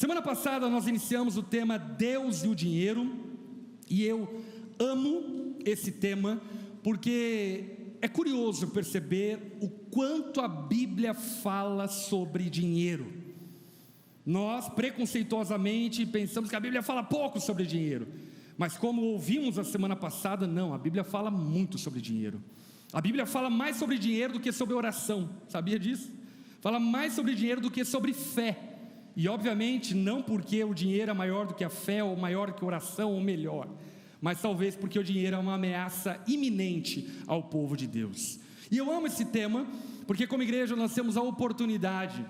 Semana passada nós iniciamos o tema Deus e o dinheiro, e eu amo esse tema, porque é curioso perceber o quanto a Bíblia fala sobre dinheiro. Nós preconceituosamente pensamos que a Bíblia fala pouco sobre dinheiro, mas como ouvimos a semana passada, não, a Bíblia fala muito sobre dinheiro. A Bíblia fala mais sobre dinheiro do que sobre oração, sabia disso? Fala mais sobre dinheiro do que sobre fé. E obviamente não porque o dinheiro é maior do que a fé, ou maior do que a oração, ou melhor, mas talvez porque o dinheiro é uma ameaça iminente ao povo de Deus. E eu amo esse tema, porque como igreja nós temos a oportunidade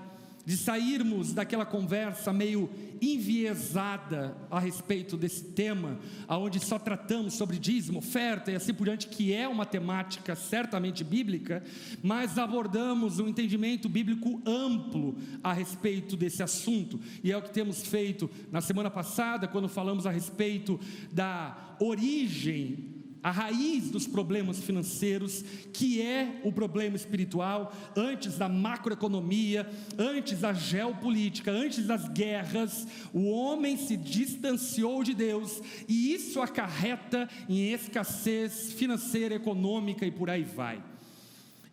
de sairmos daquela conversa meio enviesada a respeito desse tema, onde só tratamos sobre dízimo, oferta e assim por diante, que é uma temática certamente bíblica, mas abordamos um entendimento bíblico amplo a respeito desse assunto, e é o que temos feito na semana passada, quando falamos a respeito da origem, a raiz dos problemas financeiros, que é o problema espiritual, antes da macroeconomia, antes da geopolítica, antes das guerras, o homem se distanciou de Deus, e isso acarreta em escassez financeira, econômica e por aí vai.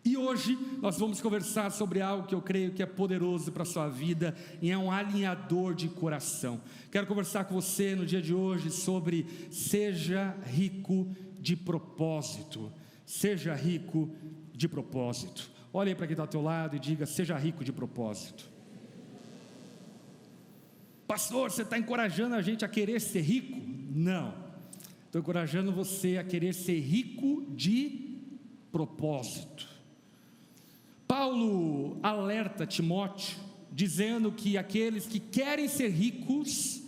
E hoje nós vamos conversar sobre algo que eu creio que é poderoso para a sua vida, e é um alinhador de coração. Quero conversar com você no dia de hoje sobre seja rico de propósito. Seja rico de propósito. Olha aí para quem está ao teu lado e diga: seja rico de propósito. Pastor, você está encorajando a gente a querer ser rico? Não, estou encorajando você a querer ser rico de propósito. Paulo alerta Timóteo, dizendo que aqueles que querem ser ricos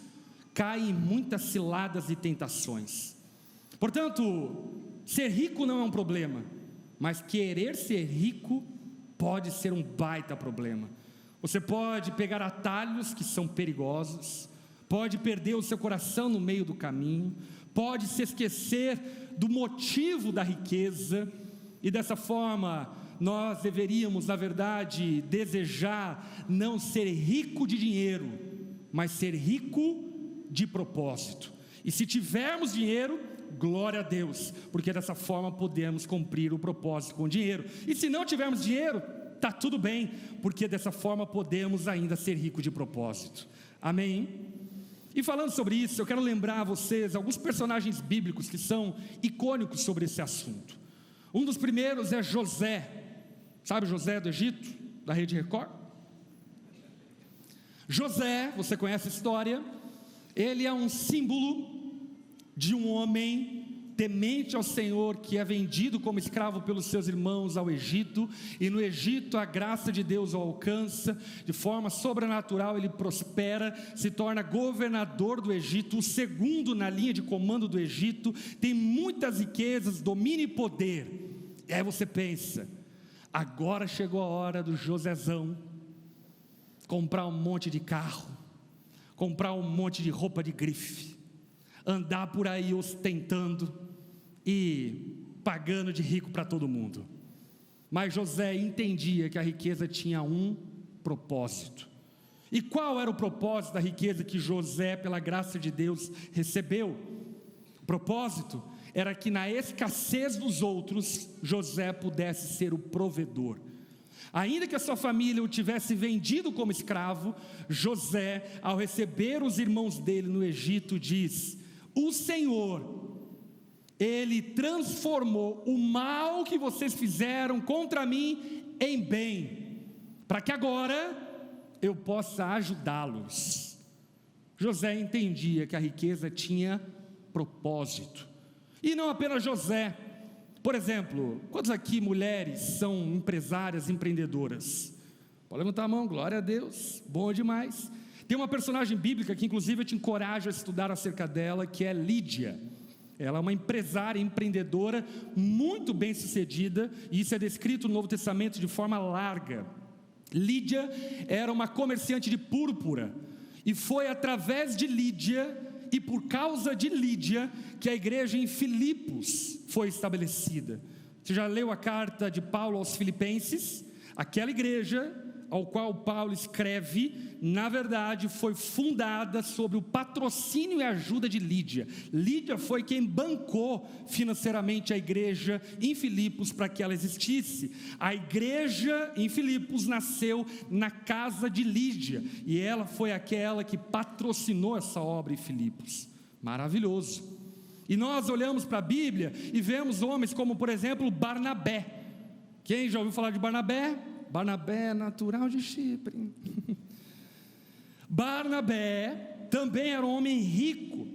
caem em muitas ciladas e tentações. Portanto, ser rico não é um problema, mas querer ser rico pode ser um baita problema. Você pode pegar atalhos que são perigosos, pode perder o seu coração no meio do caminho, pode se esquecer do motivo da riqueza, e dessa forma nós deveríamos, na verdade, desejar não ser rico de dinheiro, mas ser rico de propósito. E se tivermos dinheiro, glória a Deus, porque dessa forma podemos cumprir o propósito com o dinheiro. E se não tivermos dinheiro, está tudo bem, porque dessa forma podemos ainda ser rico de propósito. Amém? E falando sobre isso, eu quero lembrar a vocês alguns personagens bíblicos que são icônicos sobre esse assunto. Um dos primeiros é José. Sabe José do Egito, da Rede Record? José, você conhece a história, ele é um símbolo de um homem temente ao Senhor, que é vendido como escravo pelos seus irmãos ao Egito, e no Egito a graça de Deus o alcança, de forma sobrenatural ele prospera, se torna governador do Egito, o segundo na linha de comando do Egito, tem muitas riquezas, domínio e poder. E aí você pensa, agora chegou a hora do Josézão comprar um monte de carro, comprar um monte de roupa de grife, andar por aí ostentando e pagando de rico para todo mundo. Mas José entendia que a riqueza tinha um propósito. E qual era o propósito da riqueza que José, pela graça de Deus, recebeu? O propósito era que na escassez dos outros, José pudesse ser o provedor. Ainda que a sua família o tivesse vendido como escravo, José, ao receber os irmãos dele no Egito, diz: o Senhor, Ele transformou o mal que vocês fizeram contra mim em bem, para que agora eu possa ajudá-los. José entendia que a riqueza tinha propósito, e não apenas José. Por exemplo, quantos aqui mulheres são empresárias, empreendedoras? Pode levantar a mão, glória a Deus, bom demais. Tem uma personagem bíblica que inclusive eu te encorajo a estudar acerca dela, que é Lídia. Ela é uma empresária, empreendedora, muito bem sucedida, e isso é descrito no Novo Testamento de forma larga. Lídia era uma comerciante de púrpura, e foi através de Lídia, e por causa de Lídia, que a igreja em Filipos foi estabelecida. Você já leu a carta de Paulo aos Filipenses? Aquela igreja ao qual Paulo escreve, na verdade, foi fundada sob o patrocínio e ajuda de Lídia. Lídia foi quem bancou financeiramente a igreja em Filipos para que ela existisse. A igreja em Filipos nasceu na casa de Lídia, e ela foi aquela que patrocinou essa obra em Filipos. Maravilhoso. E nós olhamos para a Bíblia e vemos homens como, por exemplo, Barnabé. Quem já ouviu falar de Barnabé? Barnabé, natural de Chipre. Barnabé também era um homem rico,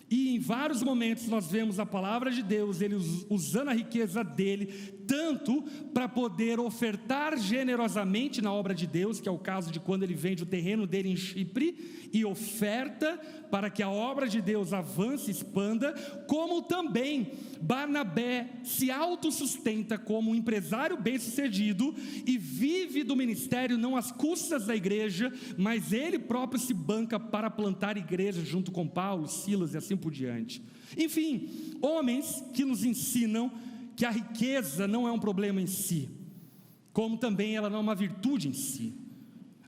e em vários momentos nós vemos a palavra de Deus, ele usando a riqueza dele, tanto para poder ofertar generosamente na obra de Deus, que é o caso de quando ele vende o terreno dele em Chipre, e oferta para que a obra de Deus avance e expanda, como também Barnabé se autossustenta como um empresário bem-sucedido, e vive do ministério não às custas da igreja, mas ele próprio se banca para plantar igreja junto com Paulo, Silas e assim por diante. Enfim, homens que nos ensinam que a riqueza não é um problema em si, como também ela não é uma virtude em si.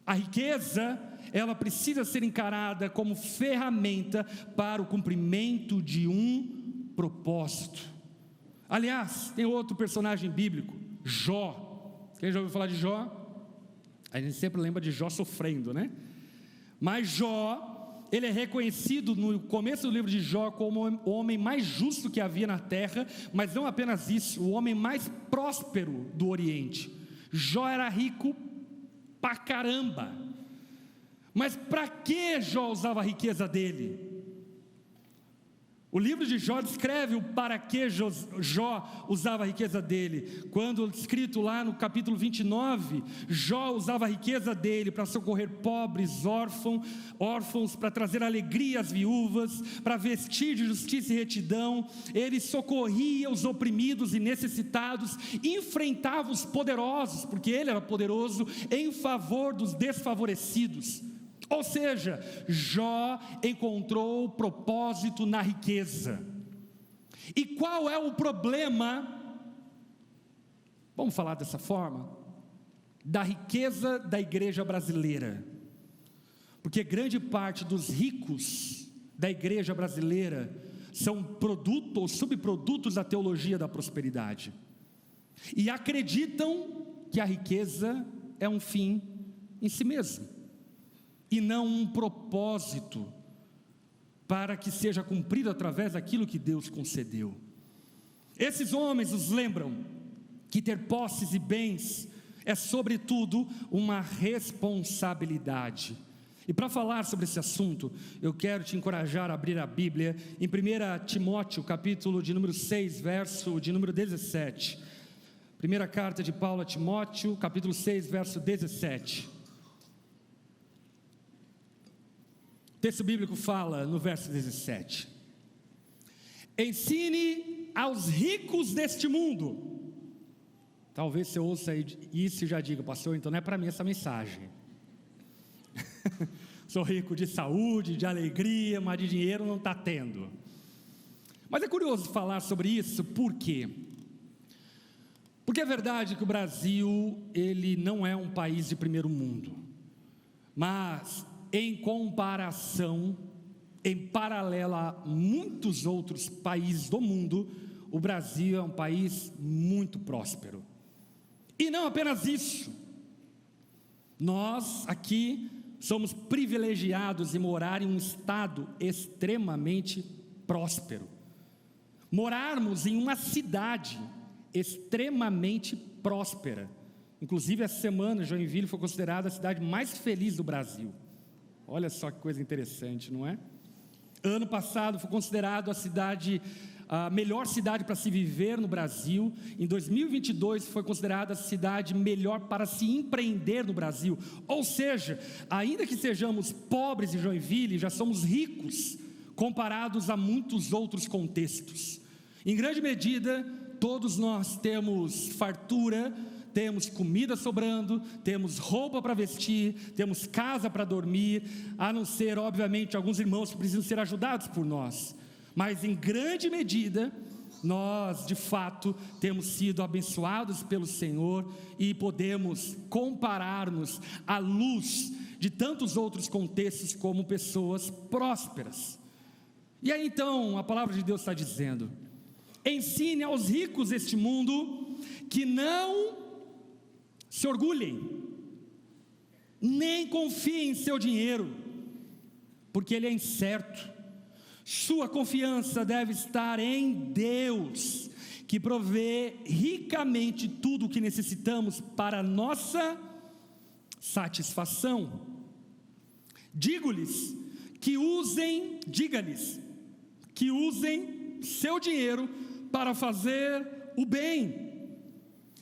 A riqueza, ela precisa ser encarada como ferramenta para o cumprimento de um propósito. Aliás, tem outro personagem bíblico, Jó. Quem já ouviu falar de Jó? A gente sempre lembra de Jó sofrendo, né? Mas Jó, ele é reconhecido no começo do livro de Jó como o homem mais justo que havia na terra, mas não apenas isso, o homem mais próspero do Oriente. Jó era rico pra caramba, mas para que Jó usava a riqueza dele? O livro de Jó descreve o para que Jó usava a riqueza dele. Quando escrito lá no capítulo 29, Jó usava a riqueza dele para socorrer pobres, órfãos, para trazer alegria às viúvas, para vestir de justiça e retidão. Ele socorria os oprimidos e necessitados, enfrentava os poderosos, porque ele era poderoso, em favor dos desfavorecidos. Ou seja, Jó encontrou propósito na riqueza. E qual é o problema, vamos falar dessa forma, da riqueza da igreja brasileira? Porque grande parte dos ricos da igreja brasileira são produto ou subprodutos da teologia da prosperidade, e acreditam que a riqueza é um fim em si mesmo, e não um propósito para que seja cumprido através daquilo que Deus concedeu. Esses homens nos lembram que ter posses e bens é sobretudo uma responsabilidade. E para falar sobre esse assunto, eu quero te encorajar a abrir a Bíblia em 1 Timóteo, capítulo de número 6, verso de número 17. Primeira carta de Paulo a Timóteo, capítulo 6, verso 17. O texto bíblico fala no verso 17: ensine aos ricos deste mundo. Talvez você ouça isso e já diga: pastor, então não é para mim essa mensagem. Sou rico de saúde, de alegria, mas de dinheiro não está tendo. Mas é curioso falar sobre isso, por quê? Porque é verdade que o Brasil, ele não é um país de primeiro mundo, mas em comparação, em paralelo a muitos outros países do mundo, o Brasil é um país muito próspero. E não apenas isso, nós aqui somos privilegiados em morar em um estado extremamente próspero. Morarmos em uma cidade extremamente próspera. Inclusive, essa semana, Joinville foi considerada a cidade mais feliz do Brasil. Olha só que coisa interessante, não é? Ano passado foi considerado a melhor cidade para se viver no Brasil. Em 2022 foi considerada a cidade melhor para se empreender no Brasil. Ou seja, ainda que sejamos pobres em Joinville, já somos ricos comparados a muitos outros contextos. Em grande medida, todos nós temos fartura, temos comida sobrando, temos roupa para vestir, temos casa para dormir, a não ser, obviamente, alguns irmãos que precisam ser ajudados por nós. Mas em grande medida, Nós, de fato, temos sido abençoados pelo Senhor e podemos comparar-nos à luz de tantos outros contextos como pessoas prósperas. E aí então a palavra de Deus está dizendo: ensine aos ricos deste mundo que não se orgulhem, nem confiem em seu dinheiro, porque ele é incerto. Sua confiança deve estar em Deus, que provê ricamente tudo o que necessitamos para a nossa satisfação. Diga-lhes que usem seu dinheiro para fazer o bem.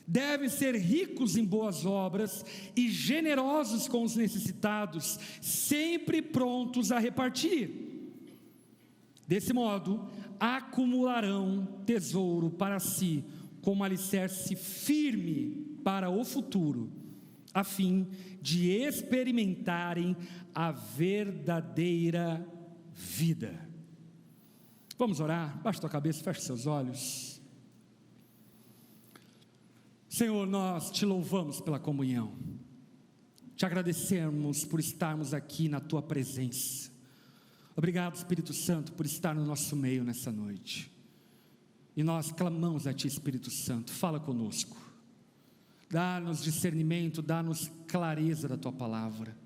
Devem ser ricos em boas obras e generosos com os necessitados, sempre prontos a repartir. Desse modo, acumularão tesouro para si, como alicerce firme para o futuro, a fim de experimentarem a verdadeira vida. Vamos orar? Baixe tua cabeça, feche seus olhos. Senhor, nós te louvamos pela comunhão, te agradecemos por estarmos aqui na tua presença. Obrigado, Espírito Santo, por estar no nosso meio nessa noite. E nós clamamos a Ti, Espírito Santo, fala conosco. Dá-nos discernimento, dá-nos clareza da Tua palavra.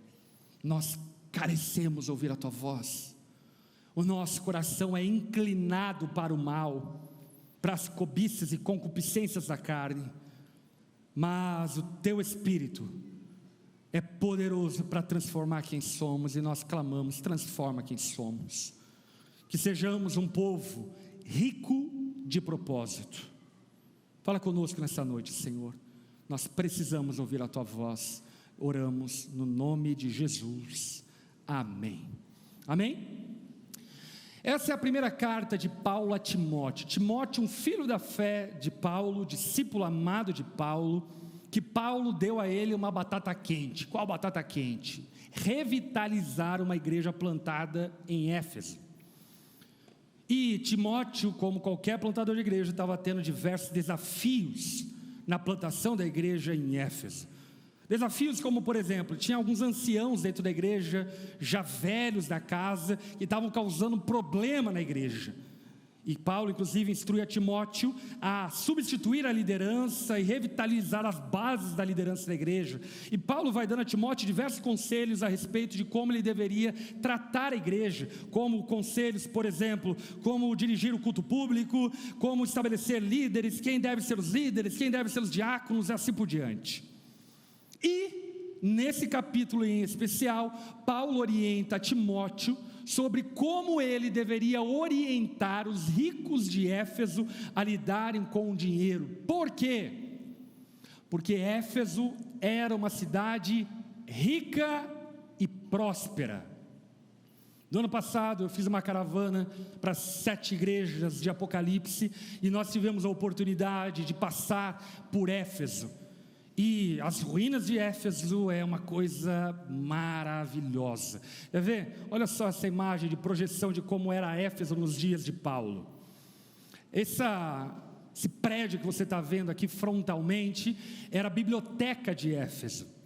Nós carecemos de ouvir a Tua voz. O nosso coração é inclinado para o mal, para as cobiças e concupiscências da carne. Mas o Teu Espírito é poderoso para transformar quem somos, e nós clamamos: transforma quem somos, que sejamos um povo rico de propósito. Fala conosco nessa noite, Senhor, nós precisamos ouvir a Tua voz. Oramos no nome de Jesus, amém. Amém? Essa é a primeira carta de Paulo a Timóteo. Timóteo, um filho da fé de Paulo, discípulo amado de Paulo, que Paulo deu a ele uma batata quente. Qual batata quente? Revitalizar uma igreja plantada em Éfeso. E Timóteo, como qualquer plantador de igreja, estava tendo diversos desafios na plantação da igreja em Éfeso. Desafios como, por exemplo, tinha alguns anciãos dentro da igreja, já velhos da casa, que estavam causando problema na igreja. E Paulo, inclusive, instrui a Timóteo a substituir a liderança e revitalizar as bases da liderança da igreja. E Paulo vai dando a Timóteo diversos conselhos a respeito de como ele deveria tratar a igreja, como conselhos, por exemplo, como dirigir o culto público, como estabelecer líderes, quem deve ser os líderes, quem deve ser os diáconos, e assim por diante. E nesse capítulo em especial, Paulo orienta a Timóteo sobre como ele deveria orientar os ricos de Éfeso a lidarem com o dinheiro. Por quê? Porque Éfeso era uma cidade rica e próspera. No ano passado eu fiz uma caravana para 7 igrejas de Apocalipse, e nós tivemos a oportunidade de passar por Éfeso. E as ruínas de Éfeso é uma coisa maravilhosa. Quer ver? Olha só essa imagem de projeção de como era Éfeso nos dias de Paulo. Esse prédio que você está vendo aqui frontalmente era a biblioteca de Éfeso.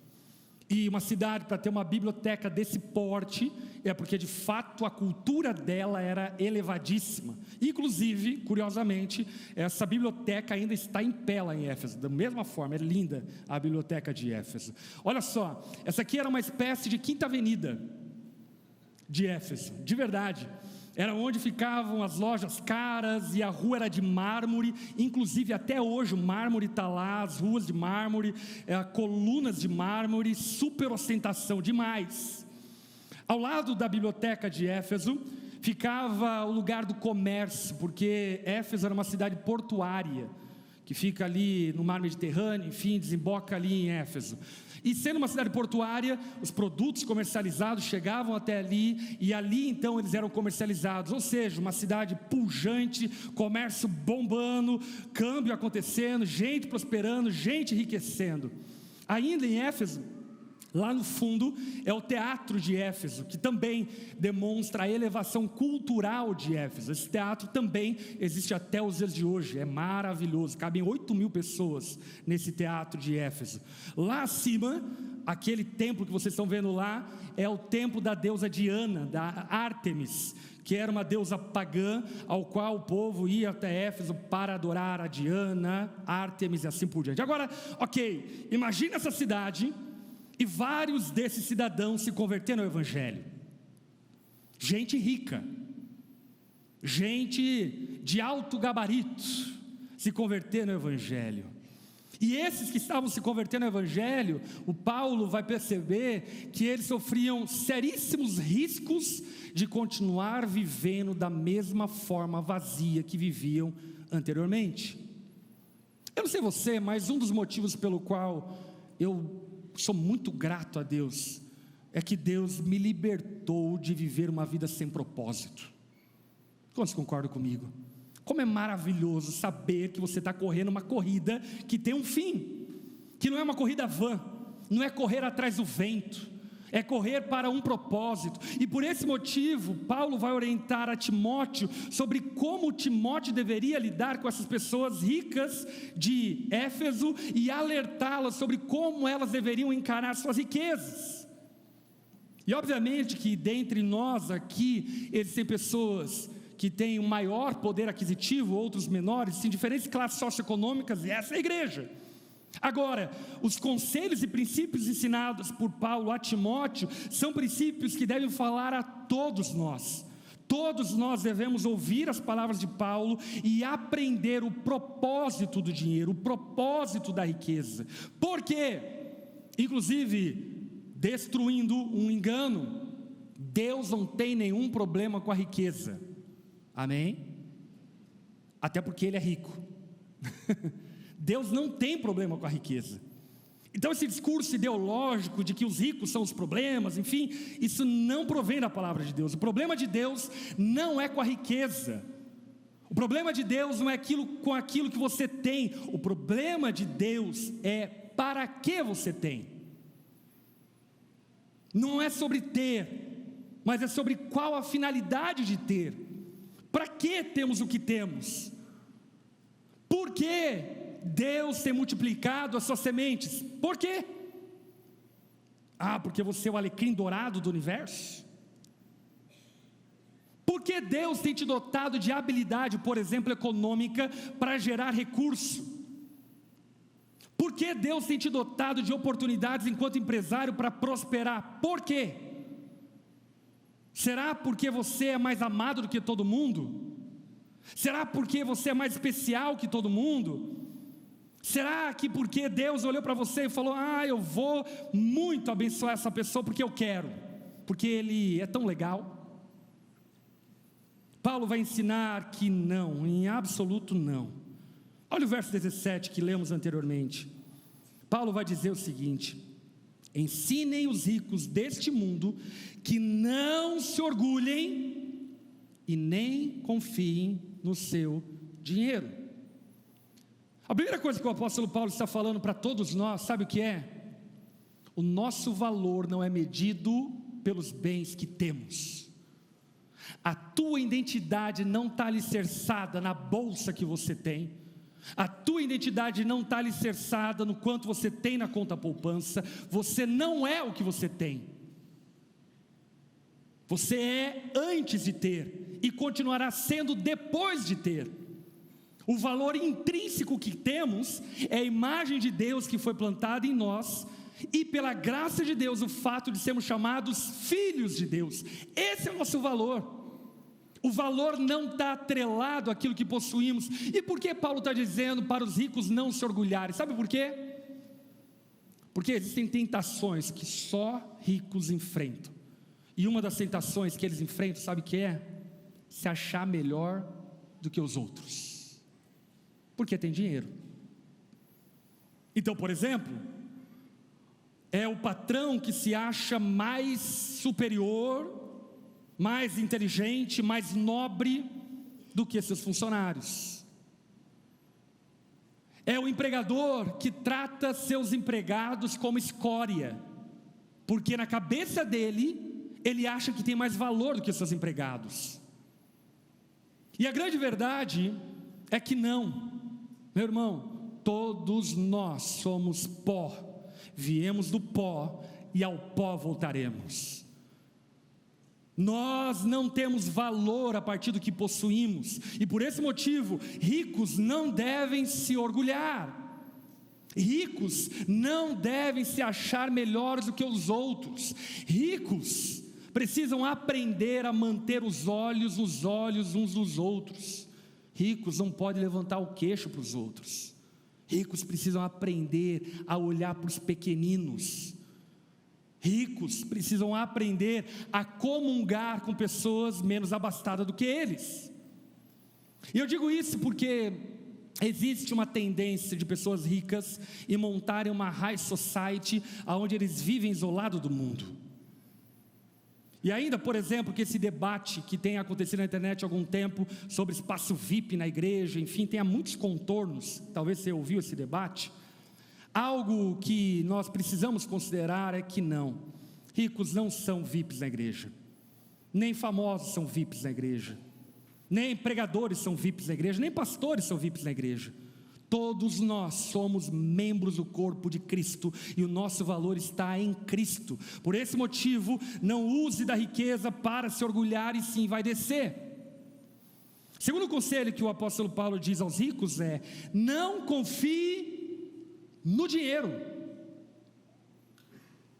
E uma cidade, para ter uma biblioteca desse porte, é porque de fato a cultura dela era elevadíssima. Inclusive, curiosamente, essa biblioteca ainda está em pé lá em Éfeso. Da mesma forma, é linda a biblioteca de Éfeso. Olha só, essa aqui era uma espécie de quinta avenida de Éfeso, de verdade. Era onde ficavam as lojas caras, e a rua era de mármore. Inclusive até hoje o mármore está lá, as ruas de mármore, colunas de mármore, super ostentação demais. Ao lado da biblioteca de Éfeso ficava o lugar do comércio, porque Éfeso era uma cidade portuária, que fica ali no mar Mediterrâneo, enfim, desemboca ali em Éfeso. E sendo uma cidade portuária, os produtos comercializados chegavam até ali, e ali então eles eram comercializados. Ou seja, uma cidade pujante, comércio bombando, câmbio acontecendo, gente prosperando, gente enriquecendo. Ainda em Éfeso Lá no fundo é o teatro de Éfeso, que também demonstra a elevação cultural de Éfeso. Esse teatro também existe até os dias de hoje, é maravilhoso, cabem 8.000 pessoas nesse teatro de Éfeso. Lá acima, aquele templo que vocês estão vendo lá, é o templo da deusa Diana, da Ártemis, que era uma deusa pagã, ao qual o povo ia até Éfeso para adorar a Diana, Ártemis e assim por diante. Agora, ok, imagina essa cidade, e vários desses cidadãos se converteram ao Evangelho, gente rica, gente de alto gabarito, se converteram ao Evangelho. E esses que estavam se convertendo ao Evangelho, o Paulo vai perceber que eles sofriam seríssimos riscos de continuar vivendo da mesma forma vazia que viviam anteriormente. Eu não sei você, mas um dos motivos pelo qual eu sou muito grato a Deus é que Deus me libertou de viver uma vida sem propósito. Quantos concordam comigo? Como é maravilhoso saber que você está correndo uma corrida que tem um fim, que não é uma corrida vã, não é correr atrás do vento, é correr para um propósito. E por esse motivo, Paulo vai orientar a Timóteo sobre como Timóteo deveria lidar com essas pessoas ricas de Éfeso e alertá-las sobre como elas deveriam encarar suas riquezas. E obviamente que dentre nós aqui existem pessoas que têm um maior poder aquisitivo, outros menores, em diferentes classes socioeconômicas, e essa é a igreja. Agora, os conselhos e princípios ensinados por Paulo a Timóteo são princípios que devem falar a todos nós. Todos nós devemos ouvir as palavras de Paulo e aprender o propósito do dinheiro, o propósito da riqueza. Por quê? Inclusive, destruindo um engano, Deus não tem nenhum problema com a riqueza. Amém? Até porque Ele é rico. Deus não tem problema com a riqueza. Então esse discurso ideológico de que os ricos são os problemas, enfim, isso não provém da palavra de Deus. O problema de Deus não é com a riqueza. O problema de Deus não é com aquilo que você tem. O problema de Deus é para que você tem. Não é sobre ter, mas é sobre qual a finalidade de ter. Para que temos o que temos? Por que Deus tem multiplicado as suas sementes? Por quê? Porque você é o alecrim dourado do universo? Por que Deus tem te dotado de habilidade, por exemplo, econômica, para gerar recurso? Por que Deus tem te dotado de oportunidades enquanto empresário para prosperar? Por quê? Será porque você é mais amado do que todo mundo? Será porque você é mais especial que todo mundo? Será que porque Deus olhou para você e falou: eu vou muito abençoar essa pessoa porque eu quero, porque ele é tão legal? Paulo vai ensinar que não, em absoluto não. Olha o verso 17 que lemos anteriormente. Paulo vai dizer o seguinte: ensinem os ricos deste mundo que não se orgulhem e nem confiem no seu dinheiro. A primeira coisa que o apóstolo Paulo está falando para todos nós, sabe o que é? O nosso valor não é medido pelos bens que temos. A tua identidade não está alicerçada na bolsa que você tem. A tua identidade não está alicerçada no quanto você tem na conta poupança. Você não é o que você tem. Você é antes de ter e continuará sendo depois de ter. O valor intrínseco que temos é a imagem de Deus que foi plantada em nós, e pela graça de Deus, o fato de sermos chamados filhos de Deus. Esse é o nosso valor. O valor não está atrelado àquilo que possuímos. E por que Paulo está dizendo para os ricos não se orgulharem? Sabe por quê? Porque existem tentações que só ricos enfrentam. E uma das tentações que eles enfrentam, sabe o que é? Se achar melhor do que os outros. Porque tem dinheiro. Então, por exemplo, é o patrão que se acha mais superior, mais inteligente, mais nobre do que seus funcionários. É o empregador que trata seus empregados como escória. porque na cabeça dele, ele acha que tem mais valor do que os seus empregados. E a grande verdade é que não, meu irmão, todos nós somos pó, viemos do pó e ao pó voltaremos. Nós não temos valor a partir do que possuímos, e por esse motivo, ricos não devem se orgulhar. Ricos não devem se achar melhores do que os outros. Ricos precisam aprender a manter os olhos nos olhos uns dos outros. Ricos não podem levantar o queixo para os outros. Ricos precisam aprender a olhar para os pequeninos. Ricos precisam aprender a comungar com pessoas menos abastadas do que eles. E eu digo isso porque existe uma tendência de pessoas ricas em montarem uma high society, onde eles vivem isolados do mundo. E ainda, por exemplo, que esse debate que tem acontecido na internet há algum tempo, sobre espaço VIP na igreja, enfim, tenha muitos contornos. Talvez você ouviu esse debate. Algo que nós precisamos considerar é que não, ricos não são VIPs na igreja, nem famosos são VIPs na igreja, nem pregadores são VIPs na igreja, nem pastores são VIPs na igreja. Todos nós somos membros do corpo de Cristo, e o nosso valor está em Cristo. Por esse motivo, não use da riqueza para se orgulhar, e sim vai descer. Segundo conselho que o apóstolo Paulo diz aos ricos é: não confie no dinheiro.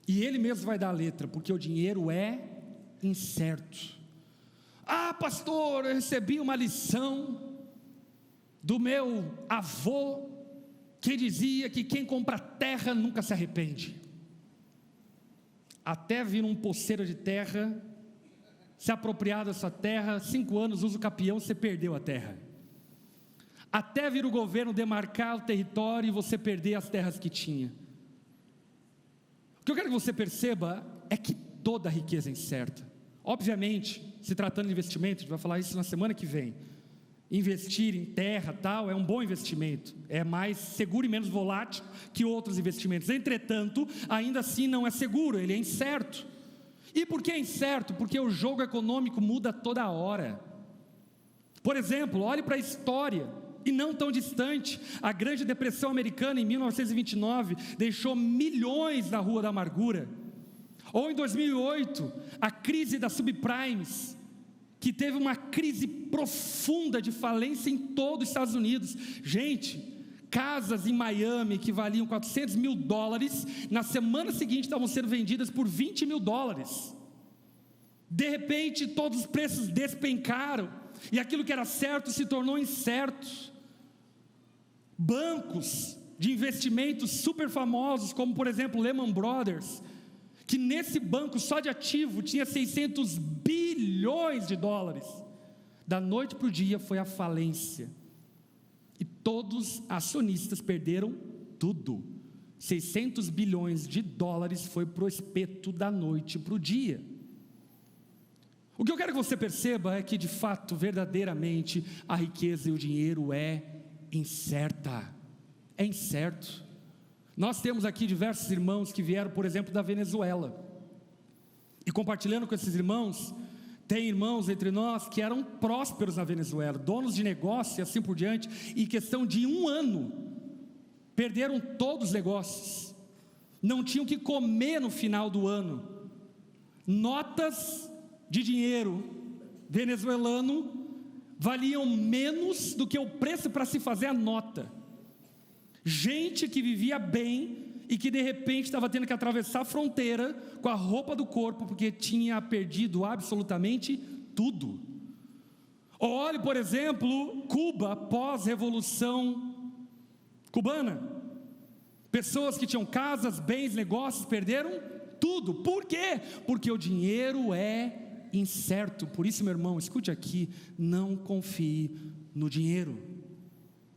E ele mesmo vai dar a letra, porque o dinheiro é incerto. Ah, pastor, eu recebi uma lição do meu avô, que dizia que quem compra terra nunca se arrepende. Até vir um poceiro de terra, se apropriar dessa terra, 5 anos usa o capião, você perdeu a terra. Até vir o governo demarcar o território e você perder as terras que tinha. O que eu quero que você perceba é que toda riqueza é incerta. Obviamente, se tratando de investimento, a gente vai falar isso na semana que vem. Investir em terra, tal, é um bom investimento. É mais seguro e menos volátil que outros investimentos. Entretanto, ainda assim não é seguro, ele é incerto. E por que é incerto? Porque o jogo econômico muda toda hora. Por exemplo, olhe para a história. E não tão distante, a Grande Depressão Americana em 1929 deixou milhões na rua da amargura. Ou em 2008, a crise das subprimes, que teve uma crise profunda de falência em todo os Estados Unidos. Gente, casas em Miami que valiam $400 mil, na semana seguinte estavam sendo vendidas por $20 mil. De repente, todos os preços despencaram, e aquilo que era certo se tornou incerto. Bancos de investimentos super famosos, como por exemplo Lehman Brothers, que nesse banco só de ativo tinha $600 bilhões, da noite para o dia foi à falência, e todos os acionistas perderam tudo. $600 bilhões foi para o espeto da noite para o dia. O que eu quero que você perceba é que de fato, verdadeiramente, a riqueza e o dinheiro é incerta, é incerto. Nós temos aqui diversos irmãos que vieram, por exemplo, da Venezuela, e compartilhando com esses irmãos, tem irmãos entre nós que eram prósperos na Venezuela, donos de negócio e assim por diante, e em questão de 1 ano, perderam todos os negócios, não tinham o que comer no final do ano. Notas de dinheiro venezuelano valiam menos do que o preço para se fazer a nota. Gente que vivia bem e que de repente estava tendo que atravessar a fronteira com a roupa do corpo, porque tinha perdido absolutamente tudo. Olhe, por exemplo, Cuba, pós-revolução cubana. Pessoas que tinham casas, bens, negócios, perderam tudo. Por quê? Porque o dinheiro é incerto. Por isso, meu irmão, escute aqui, não confie no dinheiro.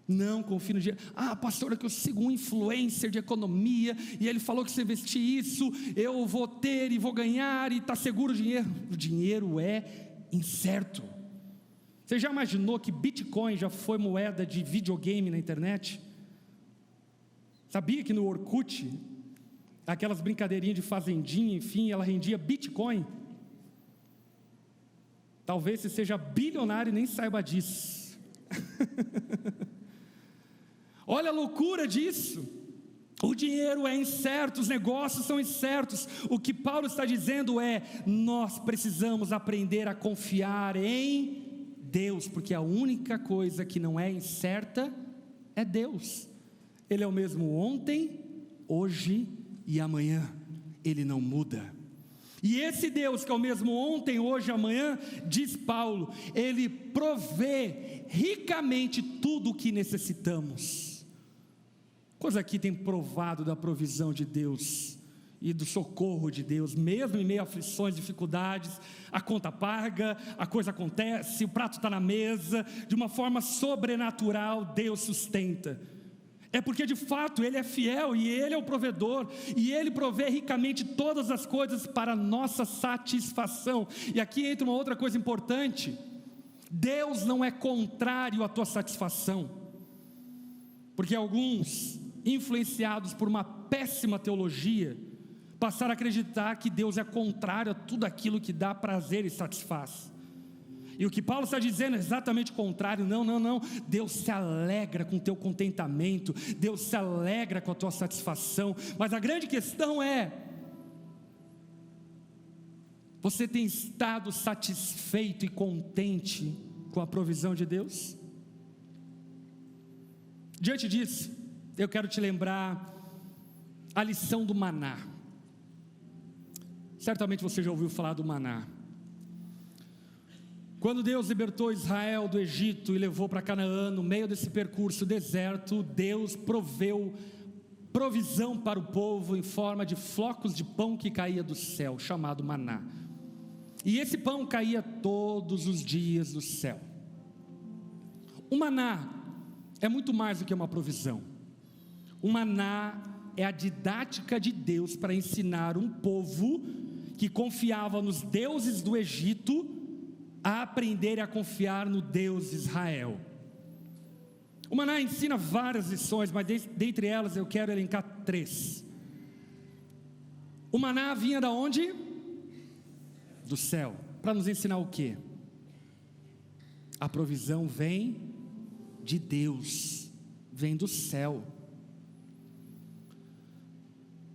Não confie no dinheiro. Ah, pastor, é que eu sigo um influencer de economia, e ele falou que se eu investir isso, eu vou ter e vou ganhar, e está seguro o dinheiro. O dinheiro é incerto. Você já imaginou que Bitcoin já foi moeda de videogame na internet? Sabia que no Orkut aquelas brincadeirinhas de fazendinha, enfim, ela rendia Bitcoin. Talvez você seja bilionário e nem saiba disso. Olha a loucura disso. O dinheiro é incerto, os negócios são incertos. O que Paulo está dizendo é: nós precisamos aprender a confiar em Deus, porque a única coisa que não é incerta é Deus. Ele é o mesmo ontem, hoje e amanhã. Ele não muda. E esse Deus que é o mesmo ontem, hoje e amanhã, diz Paulo, Ele provê ricamente tudo o que necessitamos. Coisa aqui tem provado da provisão de Deus e do socorro de Deus, mesmo em meio a aflições, dificuldades, a conta paga, a coisa acontece, o prato está na mesa, de uma forma sobrenatural Deus sustenta. É porque de fato Ele é fiel e Ele é o provedor, e Ele provê ricamente todas as coisas para a nossa satisfação. E aqui entra uma outra coisa importante: Deus não é contrário à tua satisfação, porque alguns, influenciados por uma péssima teologia, passaram a acreditar que Deus é contrário a tudo aquilo que dá prazer e satisfaz. E o que Paulo está dizendo é exatamente o contrário. Não, Deus se alegra com o teu contentamento, Deus se alegra com a tua satisfação, mas a grande questão é: você tem estado satisfeito e contente com a provisão de Deus? Diante disso, eu quero te lembrar a lição do maná. Certamente você já ouviu falar do maná. Quando Deus libertou Israel do Egito e levou para Canaã, no meio desse percurso deserto, Deus proveu provisão para o povo em forma de flocos de pão que caía do céu, chamado maná. E esse pão caía todos os dias do céu. O maná é muito mais do que uma provisão. O maná é a didática de Deus para ensinar um povo que confiava nos deuses do Egito a aprender a confiar no Deus de Israel. O maná ensina várias lições, mas dentre elas eu quero elencar 3. O maná vinha da onde? Do céu. Para nos ensinar o quê? A provisão vem de Deus, vem do céu.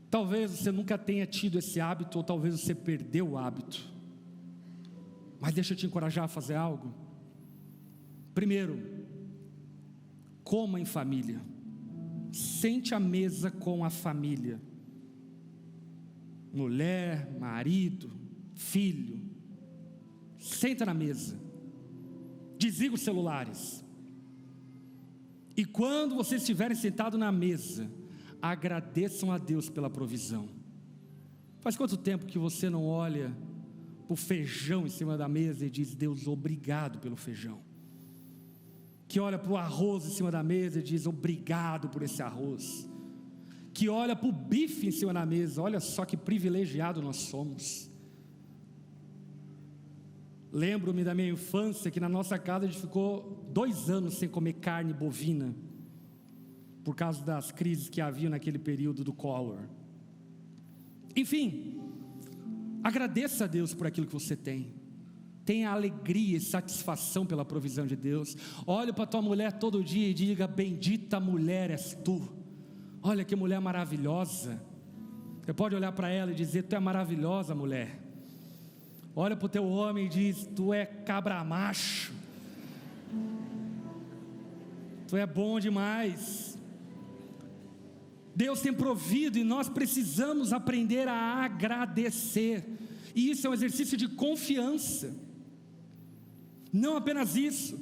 Talvez você nunca tenha tido esse hábito, ou talvez você perdeu o hábito, mas deixa eu te encorajar a fazer algo. Primeiro, coma em família, sente à mesa com a família, mulher, marido, filho, senta na mesa, desliga os celulares, e quando vocês estiverem sentados na mesa, agradeçam a Deus pela provisão. Faz quanto tempo que você não olha o feijão em cima da mesa e diz: Deus, obrigado pelo feijão? Que olha para o arroz em cima da mesa e diz: obrigado por esse arroz? Que olha para o bife em cima da mesa: olha só que privilegiado nós somos. Lembro-me da minha infância que na nossa casa a gente ficou 2 anos sem comer carne bovina, por causa das crises que havia naquele período do Collor. Enfim, agradeça a Deus por aquilo que você tem. Tenha alegria e satisfação pela provisão de Deus. Olhe para tua mulher todo dia e diga: bendita mulher és tu. Olha que mulher maravilhosa. Você pode olhar para ela e dizer: tu é maravilhosa, mulher. Olha para o teu homem e diz: tu é cabra macho, tu é bom demais. Deus tem provido e nós precisamos aprender a agradecer, e isso é um exercício de confiança. Não apenas isso,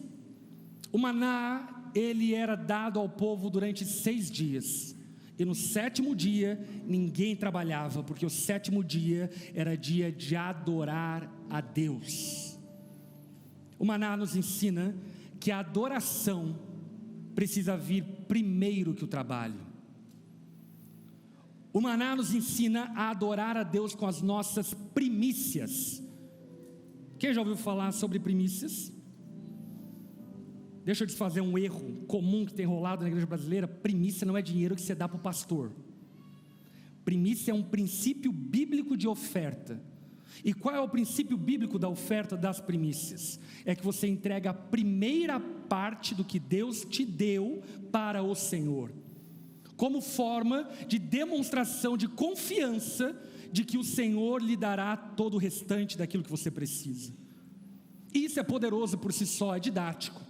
o maná, ele era dado ao povo durante 6 dias, e no 7º dia ninguém trabalhava, porque o 7º dia era dia de adorar a Deus. O maná nos ensina que a adoração precisa vir primeiro que o trabalho. O maná nos ensina a adorar a Deus com as nossas primícias. Quem já ouviu falar sobre primícias? Deixa eu desfazer um erro comum que tem rolado na igreja brasileira. Primícia não é dinheiro que você dá para o pastor. Primícia é um princípio bíblico de oferta. E qual é o princípio bíblico da oferta das primícias? É que você entrega a primeira parte do que Deus te deu para o Senhor, como forma de demonstração de confiança de que o Senhor lhe dará todo o restante daquilo que você precisa. Isso é poderoso por si só, é didático.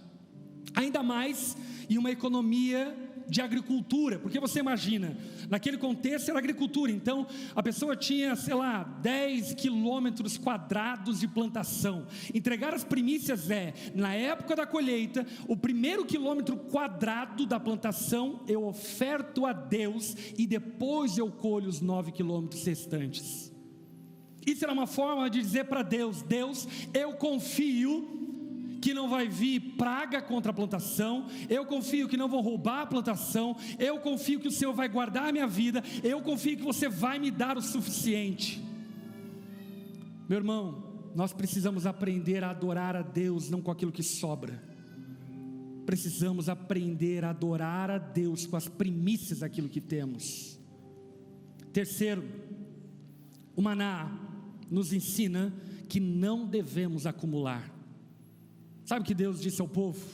Ainda mais em uma economia de agricultura, porque você imagina, naquele contexto era agricultura, então a pessoa tinha, 10 quilômetros quadrados de plantação. Entregar as primícias na época da colheita, o primeiro quilômetro quadrado da plantação eu oferto a Deus, e depois eu colho os 9 quilômetros restantes. Isso era uma forma de dizer para Deus: Deus, eu confio que não vai vir praga contra a plantação, eu confio que não vão roubar a plantação, eu confio que o Senhor vai guardar a minha vida, eu confio que você vai me dar o suficiente. Meu irmão, nós precisamos aprender a adorar a Deus não com aquilo que sobra, precisamos aprender a adorar a Deus com as primícias daquilo que temos. Terceiro, o maná nos ensina que não devemos acumular. Sabe o que Deus disse ao povo?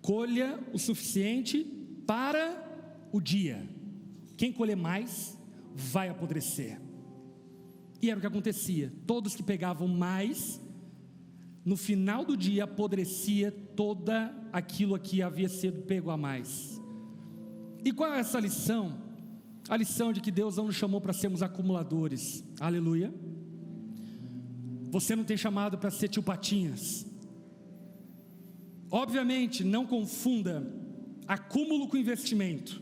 Colha o suficiente para o dia. Quem colher mais vai apodrecer. E era o que acontecia. Todos que pegavam mais, no final do dia apodrecia toda aquilo que havia sido pego a mais. E qual é essa lição? A lição de que Deus não nos chamou para sermos acumuladores. Aleluia. Você não tem chamado para ser tio Patinhas. Obviamente, não confunda acúmulo com investimento.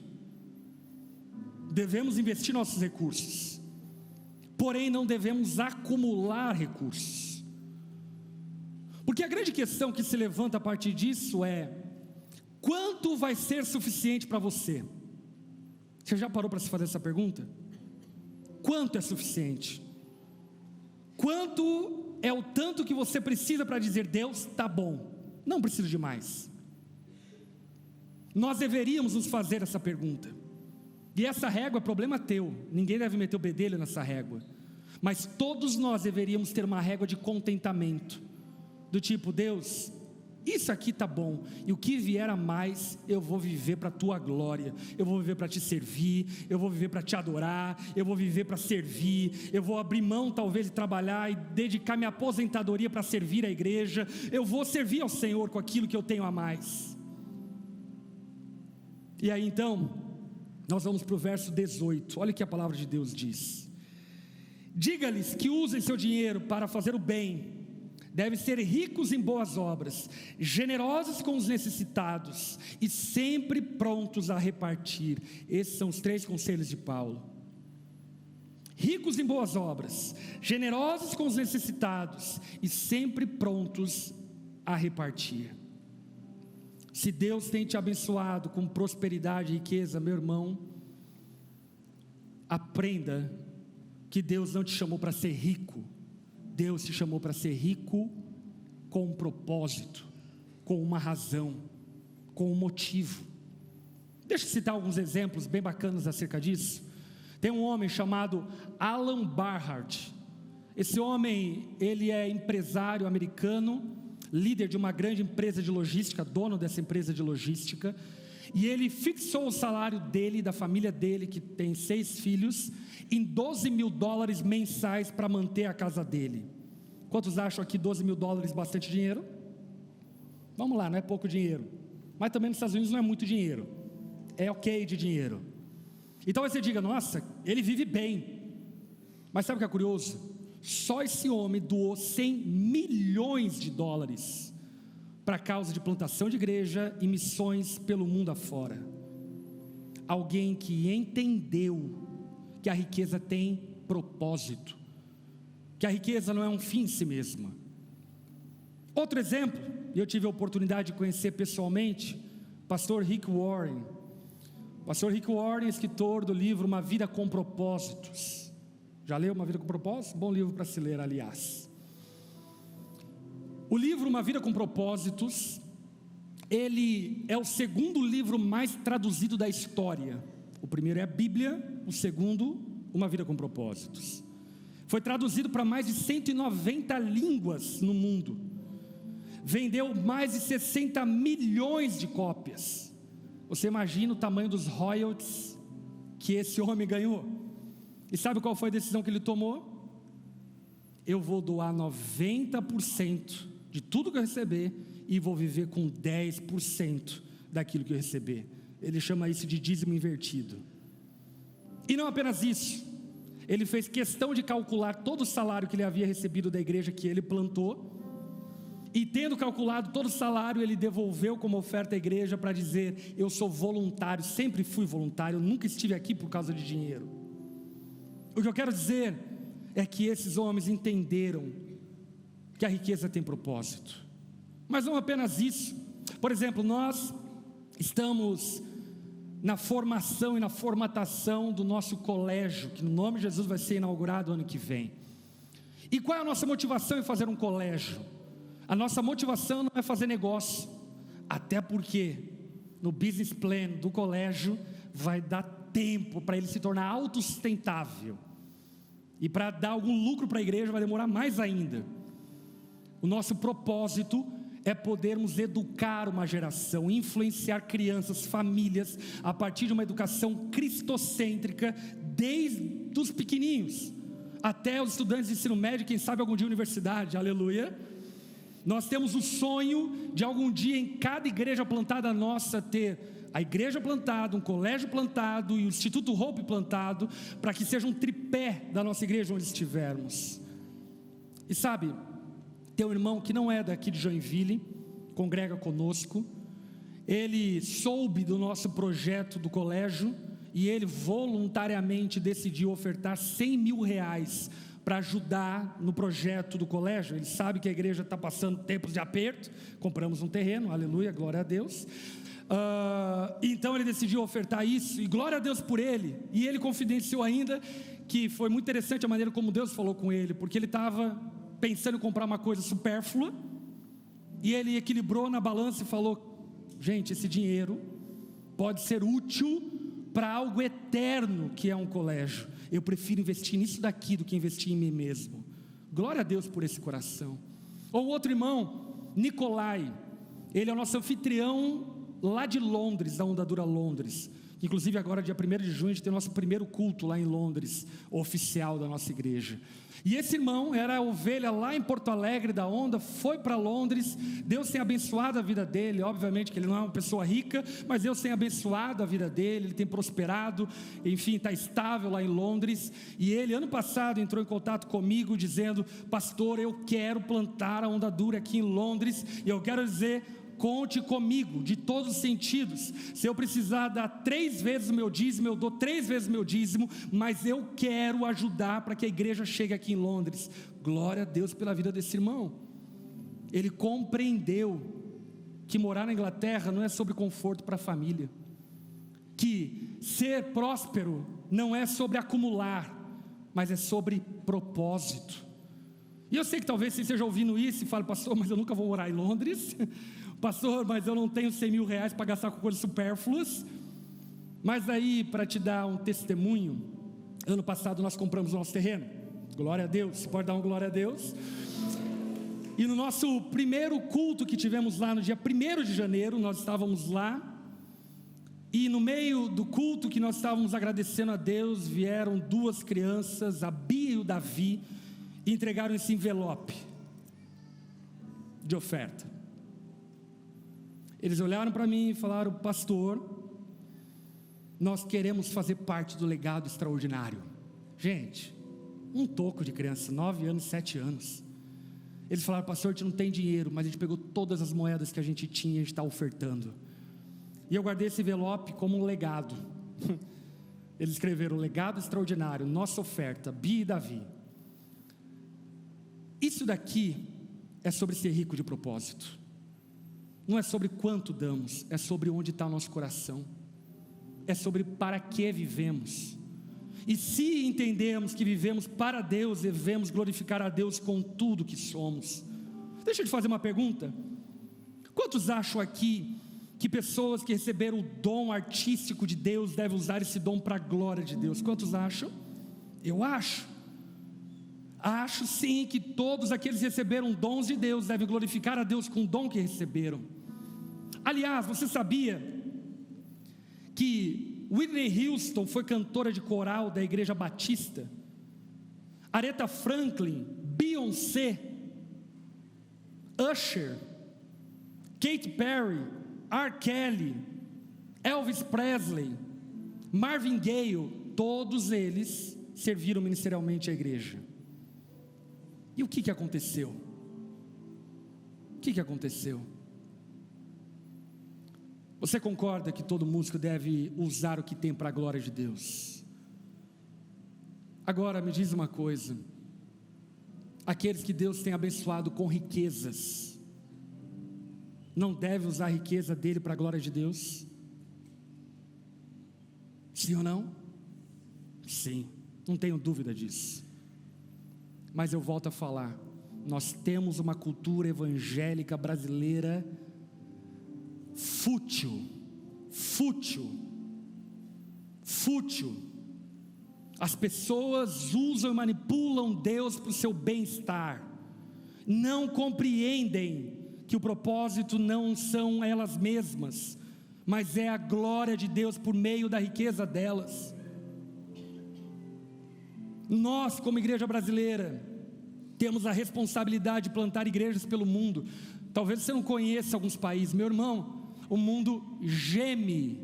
Devemos investir nossos recursos, porém não devemos acumular recursos, porque a grande questão que se levanta a partir disso é: quanto vai ser suficiente para você? Você já parou para se fazer essa pergunta? Quanto é suficiente? Quanto é o tanto que você precisa para dizer: Deus, tá bom, não preciso de mais? Nós deveríamos nos fazer essa pergunta. E essa régua é problema teu, ninguém deve meter o bedelho nessa régua, mas todos nós deveríamos ter uma régua de contentamento, do tipo: Deus, isso aqui tá bom, e o que vier a mais, eu vou viver para a tua glória, eu vou viver para te servir, eu vou viver para te adorar, eu vou viver para servir, eu vou abrir mão talvez de trabalhar e dedicar minha aposentadoria para servir a igreja, eu vou servir ao Senhor com aquilo que eu tenho a mais. E aí então, nós vamos para o verso 18, olha o que a palavra de Deus diz: diga-lhes que usem seu dinheiro para fazer o bem, devem ser ricos em boas obras, generosos com os necessitados e sempre prontos a repartir. Esses são os 3 conselhos de Paulo. Ricos em boas obras, generosos com os necessitados e sempre prontos a repartir. Se Deus tem te abençoado com prosperidade e riqueza, meu irmão, aprenda que Deus não te chamou para ser rico. Deus te chamou para ser rico com um propósito, com uma razão, com um motivo. Deixa eu citar alguns exemplos bem bacanas acerca disso. Tem um homem chamado Alan Barhart. Esse homem, ele é empresário americano, líder de uma grande empresa de logística, dono dessa empresa de logística, e ele fixou o salário dele e da família dele, que tem 6 filhos, em $12 mil mensais para manter a casa dele. Quantos acham aqui $12 mil bastante dinheiro? Vamos lá, não é pouco dinheiro, mas também nos Estados Unidos não é muito dinheiro, é ok de dinheiro. Então você diga: nossa, ele vive bem. Mas sabe o que é curioso? Só esse homem doou $100 milhões para a causa de plantação de igreja e missões pelo mundo afora. Alguém que entendeu que a riqueza tem propósito, que a riqueza não é um fim em si mesma. Outro exemplo, e eu tive a oportunidade de conhecer pessoalmente, pastor Rick Warren. Pastor Rick Warren, escritor do livro Uma Vida com Propósitos. Já leu Uma Vida com Propósitos? Bom livro para se ler, aliás. O livro Uma Vida com Propósitos, ele é o segundo livro mais traduzido da história. O primeiro é a Bíblia, o segundo Uma Vida com Propósitos. Foi traduzido para mais de 190 línguas no mundo. Vendeu mais de 60 milhões de cópias. Você imagina o tamanho dos royalties que esse homem ganhou? E sabe qual foi a decisão que ele tomou? Eu vou doar 90% de tudo que eu receber e vou viver com 10% daquilo que eu receber. Ele chama isso de dízimo invertido. E não apenas isso, ele fez questão de calcular todo o salário que ele havia recebido da igreja que ele plantou, e tendo calculado todo o salário, ele devolveu como oferta à igreja para dizer: eu sou voluntário, sempre fui voluntário, eu nunca estive aqui por causa de dinheiro. O que eu quero dizer é que esses homens entenderam que a riqueza tem propósito. Mas não apenas isso. Por exemplo, nós estamos na formação e na formatação do nosso colégio, que no nome de Jesus vai ser inaugurado ano que vem. E qual é a nossa motivação em fazer um colégio? A nossa motivação não é fazer negócio, até porque no business plan do colégio vai dar tempo para ele se tornar autossustentável, e para dar algum lucro para a igreja vai demorar mais ainda. O nosso propósito é podermos educar uma geração, influenciar crianças, famílias, a partir de uma educação cristocêntrica, desde os pequeninhos até os estudantes de ensino médio, quem sabe algum dia universidade, aleluia. Nós temos o sonho de algum dia em cada igreja plantada nossa ter a igreja plantada, um colégio plantado e o Instituto Hope plantado, para que seja um tripé da nossa igreja onde estivermos. E sabe, tem um irmão que não é daqui de Joinville, congrega conosco, ele soube do nosso projeto do colégio, e ele voluntariamente decidiu ofertar 100 mil reais para ajudar no projeto do colégio. Ele sabe que a igreja está passando tempos de aperto, compramos um terreno, aleluia, glória a Deus. Então ele decidiu ofertar isso, e glória a Deus por ele. E ele confidenciou ainda que foi muito interessante a maneira como Deus falou com ele, porque ele estava pensando em comprar uma coisa supérflua, e ele equilibrou na balança e falou: gente, esse dinheiro pode ser útil para algo eterno, que é um colégio. Eu prefiro investir nisso daqui do que investir em mim mesmo. Glória a Deus por esse coração. Ou outro irmão, Nicolai, ele é o nosso anfitrião lá de Londres, da Onda Dura Londres. Inclusive agora dia 1º de junho a gente tem o nosso primeiro culto lá em Londres, oficial da nossa igreja. E esse irmão era a ovelha lá em Porto Alegre da Onda, foi para Londres. Deus tem abençoado a vida dele, obviamente que ele não é uma pessoa rica, mas Deus tem abençoado a vida dele, ele tem prosperado, enfim, está estável lá em Londres. E ele ano passado entrou em contato comigo dizendo: pastor, eu quero plantar a Onda Dura aqui em Londres, e eu quero dizer: conte comigo, de todos os sentidos. Se eu precisar dar 3 vezes o meu dízimo, eu dou 3 vezes o meu dízimo, mas eu quero ajudar para que a igreja chegue aqui em Londres. Glória a Deus pela vida desse irmão. Ele compreendeu que morar na Inglaterra não é sobre conforto para a família, que ser próspero não é sobre acumular, mas é sobre propósito. E eu sei que talvez você esteja ouvindo isso e fale: pastor, mas eu nunca vou morar em Londres. Pastor, mas eu não tenho 100 mil reais para gastar com coisas supérfluas. Mas aí, para te dar um testemunho, ano passado nós compramos o nosso terreno. Glória a Deus, você pode dar uma glória a Deus. E no nosso primeiro culto que tivemos lá no dia 1º de janeiro, nós estávamos lá, e no meio do culto que nós estávamos agradecendo a Deus, vieram 2 crianças, a Bia e o Davi, e entregaram esse envelope de oferta. Eles olharam para mim e falaram: pastor, nós queremos fazer parte do legado extraordinário. Gente, um toco de criança, 9 anos, 7 anos. Eles falaram: pastor, a gente não tem dinheiro, mas a gente pegou todas as moedas que a gente tinha e a gente está ofertando. E eu guardei esse envelope como um legado. Eles escreveram: legado extraordinário, nossa oferta, Bia e Davi. Isso daqui é sobre ser rico de propósito. Não é sobre quanto damos, é sobre onde está o nosso coração, é sobre para que vivemos. E se entendemos que vivemos para Deus, devemos glorificar a Deus com tudo que somos. Deixa eu te fazer uma pergunta: quantos acham aqui que pessoas que receberam o dom artístico de Deus devem usar esse dom para a glória de Deus? Quantos acham? Eu acho sim que todos aqueles que receberam dons de Deus devem glorificar a Deus com o dom que receberam. Aliás, você sabia que Whitney Houston foi cantora de coral da Igreja Batista? Aretha Franklin, Beyoncé, Usher, Katy Perry, R. Kelly, Elvis Presley, Marvin Gaye, todos eles serviram ministerialmente à igreja. E o que aconteceu? O que aconteceu? Você concorda que todo músico deve usar o que tem para a glória de Deus? Agora me diz uma coisa: aqueles que Deus tem abençoado com riquezas, não devem usar a riqueza dele para a glória de Deus? Sim ou não? Sim, não tenho dúvida disso. Mas eu volto a falar, nós temos uma cultura evangélica brasileira fútil. As pessoas usam e manipulam Deus para o seu bem-estar, não compreendem que o propósito não são elas mesmas, mas é a glória de Deus por meio da riqueza delas. Nós, como igreja brasileira, temos a responsabilidade de plantar igrejas pelo mundo. Talvez você não conheça alguns países, meu irmão, o mundo geme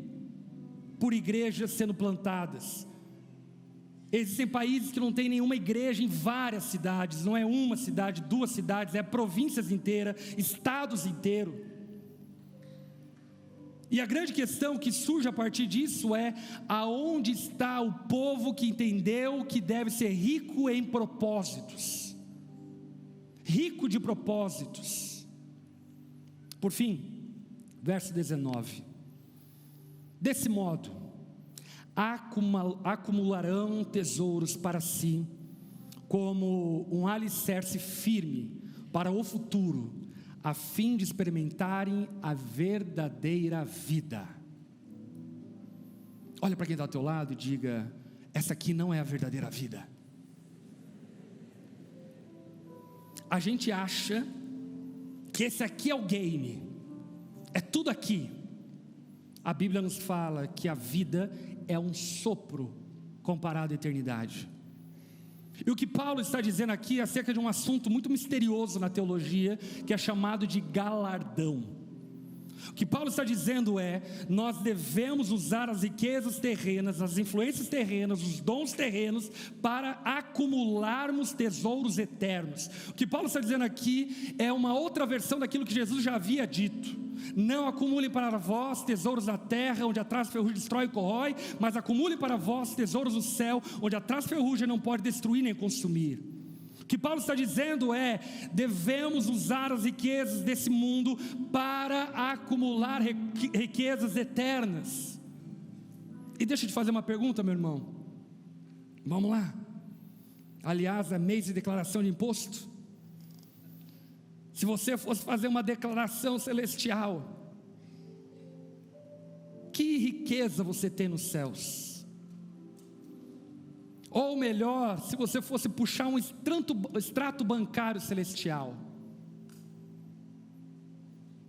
por igrejas sendo plantadas. Existem países que não tem nenhuma igreja em várias cidades, não é uma cidade, 2 cidades, é províncias inteiras, estados inteiros. E a grande questão que surge a partir disso é: aonde está o povo que entendeu que deve ser rico em propósitos? Rico de propósitos. Por fim, verso 19: desse modo, acumularão tesouros para si, como um alicerce firme para o futuro, a fim de experimentarem a verdadeira vida. Olha para quem está ao teu lado e diga: essa aqui não é a verdadeira vida. A gente acha que esse aqui é o game, é tudo aqui. A Bíblia nos fala que a vida é um sopro comparado à eternidade. E o que Paulo está dizendo aqui é acerca de um assunto muito misterioso na teologia, que é chamado de galardão. O que Paulo está dizendo é: nós devemos usar as riquezas terrenas, as influências terrenas, os dons terrenos, para acumularmos tesouros eternos. O que Paulo está dizendo aqui é uma outra versão daquilo que Jesus já havia dito: não acumulem para vós tesouros na terra, onde a traça e ferrugem destrói e corrói, mas acumulem para vós tesouros no céu, onde a traça e ferrugem não pode destruir nem consumir. O que Paulo está dizendo é: devemos usar as riquezas desse mundo para acumular riquezas eternas. E deixa eu te fazer uma pergunta, meu irmão. Vamos lá. Aliás, é mês de declaração de imposto. Se você fosse fazer uma declaração celestial, que riqueza você tem nos céus? Ou melhor, se você fosse puxar um extrato bancário celestial,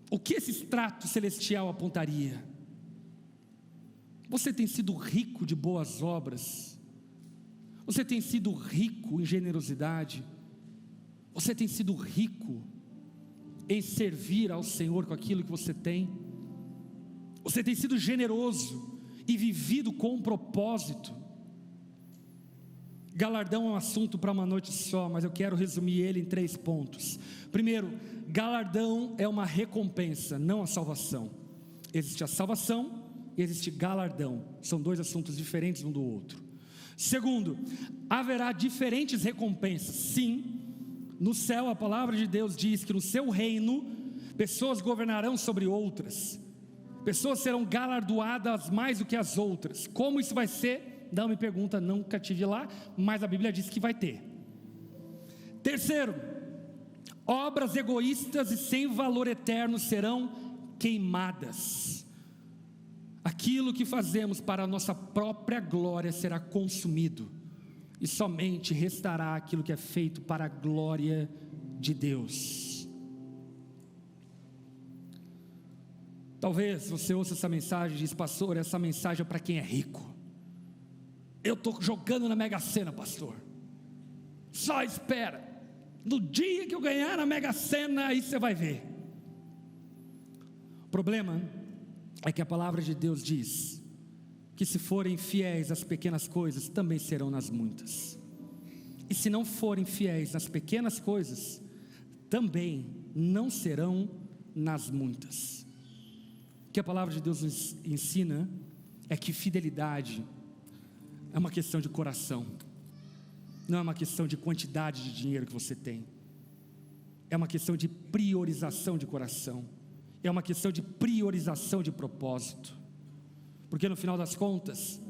o que esse extrato celestial apontaria? Você tem sido rico de boas obras? Você tem sido rico em generosidade? Você tem sido rico em servir ao Senhor com aquilo que você tem? Você tem sido generoso e vivido com um propósito? Galardão é um assunto para uma noite só, mas eu quero resumir ele em 3 pontos. Primeiro, galardão é uma recompensa, não a salvação. Existe a salvação e existe galardão, são 2 assuntos diferentes um do outro. Segundo, haverá diferentes recompensas. Sim, no céu a palavra de Deus diz que no seu reino pessoas governarão sobre outras, pessoas serão galardoadas mais do que as outras. Como isso vai ser? Não me pergunta, nunca tive lá, mas a Bíblia diz que vai ter. Terceiro, obras egoístas e sem valor eterno serão queimadas. Aquilo que fazemos para a nossa própria glória será consumido. e somente restará aquilo que é feito para a glória de Deus. Talvez você ouça essa mensagem e diz: pastor, essa mensagem é para quem é rico. Eu estou jogando na Mega Sena, pastor. Só espera, no dia que eu ganhar na Mega Sena, aí você vai ver. O problema é que a palavra de Deus diz que se forem fiéis às pequenas coisas, também serão nas muitas. E se não forem fiéis nas pequenas coisas, também não serão nas muitas. O que a palavra de Deus nos ensina é que fidelidade é uma questão de coração, não é uma questão de quantidade de dinheiro que você tem, é uma questão de priorização de coração, é uma questão de priorização de propósito, porque no final das contas,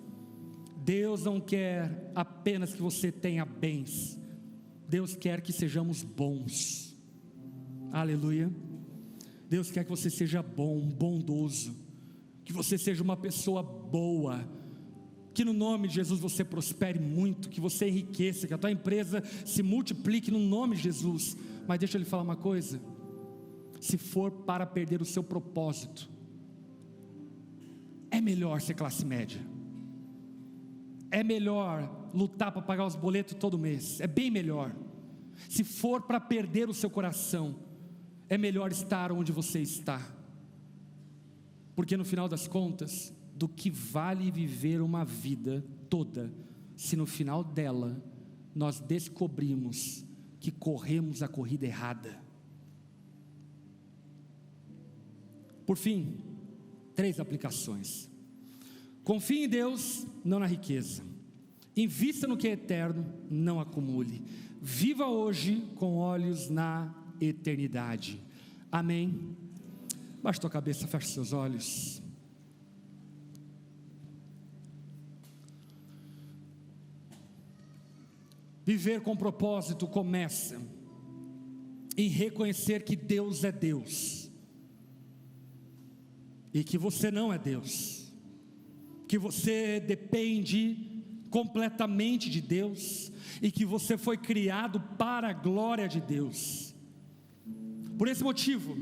Deus não quer apenas que você tenha bens, Deus quer que sejamos bons, aleluia. Deus quer que você seja bom, bondoso, que você seja uma pessoa boa, que no nome de Jesus você prospere muito, que você enriqueça, que a tua empresa se multiplique no nome de Jesus. Mas deixa eu lhe falar uma coisa: se for para perder o seu propósito, é melhor ser classe média, é melhor lutar para pagar os boletos todo mês, é bem melhor. Se for para perder o seu coração, é melhor estar onde você está, porque no final das contas, do que vale viver uma vida toda, se no final dela, nós descobrimos que corremos a corrida errada. Por fim, 3 aplicações. Confie em Deus, não na riqueza. Invista no que é eterno, não acumule. Viva hoje com olhos na eternidade. Amém? Baixe tua cabeça, feche seus olhos. Viver com propósito começa em reconhecer que Deus é Deus e que você não é Deus, que você depende completamente de Deus e que você foi criado para a glória de Deus. Por esse motivo,